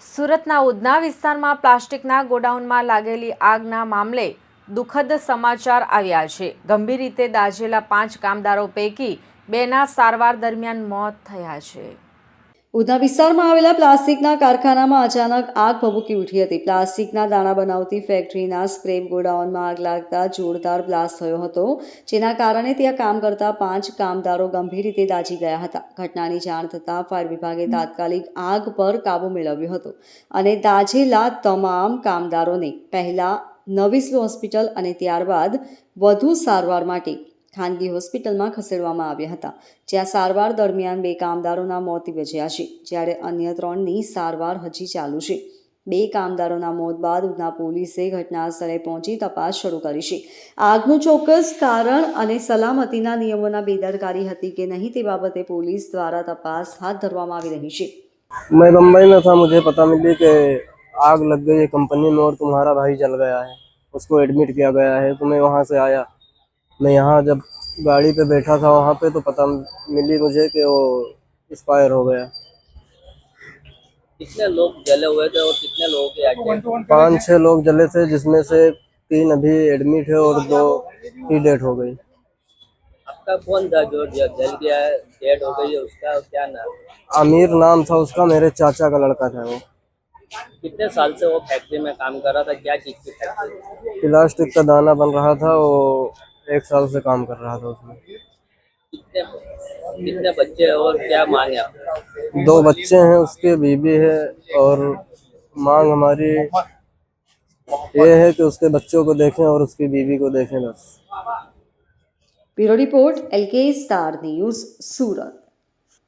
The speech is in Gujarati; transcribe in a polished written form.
સુરતના ઉધના વિસ્તારમાં પ્લાસ્ટિકના ગોડાઉનમાં લાગેલી આગના મામલે દુઃખદ સમાચાર આવ્યા છે। ગંભીર રીતે દાઝેલા 5 કામદારો પૈકી 2ના સારવાર દરમિયાન મોત થયા છે। ઉધના વિસ્તારમાં આવેલા પ્લાસ્ટિકના કારખાનામાં અચાનક આગ ભભૂકી ઉઠી હતી। પ્લાસ્ટિકના દાણા બનાવતી ફેક્ટરીના સ્ક્રેપ ગોડાઉનમાં આગ લાગતા જોરદાર બ્લાસ્ટ થયો હતો, જેના કારણે ત્યાં કામ કરતા 5 કામદારો ગંભીર રીતે દાઝી ગયા હતા। ઘટનાની જાણ થતાં ફાયર વિભાગે તાત્કાલિક આગ પર કાબૂ મેળવ્યો હતો અને દાઝેલા તમામ કામદારોને પહેલા નવી હોસ્પિટલ અને ત્યારબાદ વધુ સારવાર માટે ખાનગી હોસ્પિટલમાં ખસેડવામાં આવ્યા હતા, જ્યાં સારવાર દરમિયાન 2 કામદારોના મોત નિપજ્યા છે, જ્યારે અન્ય 3ની સારવાર હજી ચાલુ છે। 2 કામદારોના મોત બાદ ઉધના પોલીસે ઘટના સ્થળે પહોંચી તપાસ શરૂ કરી છે। આગનું ચોક્કસ કારણ અને સલામતીના નિયમોના બેદરકારી હતી કે નહીં તે બાબતે પોલીસ દ્વારા તપાસ હાથ ધરવામાં આવી રહી છે। मैं बम्बई में था, मुझे पता मिली कि आग लग गई है कंपनी में और तुम्हारा भाई जल गया है, उसको एडमिट किया गया है। तो मैं वहाँ से आया, मैं यहाँ जब गाड़ी पे बैठा था वहाँ पे तो पता मिली मुझे कि वो एक्सपायर हो गया। कितने लोग जले हुए थे और कितने लोगों के 5-6 लोग जले थे, जिसमें से 3 अभी एडमिट है और 2 की डेथ हो गई। आपका कौन था जो जल गया है, डेड हो गई है, उसका क्या नाम? आमिर नाम था उसका, मेरे चाचा का लड़का था वो। कितने साल से वो फैक्ट्री में काम कर रहा था? क्या चीज की फैक्ट्री? प्लास्टिक का दाना बन रहा था, वो 1 साल से काम कर रहा था उसमें। कितने बच्चे हैं और क्या मांग है आपकी? 2 बच्चे हैं उसके, बीबी है, और मांग हमारी ये है कि उसके बच्चों को देखें और उसकी बीवी को देखें बस। Bureau report LK star news, सूरत।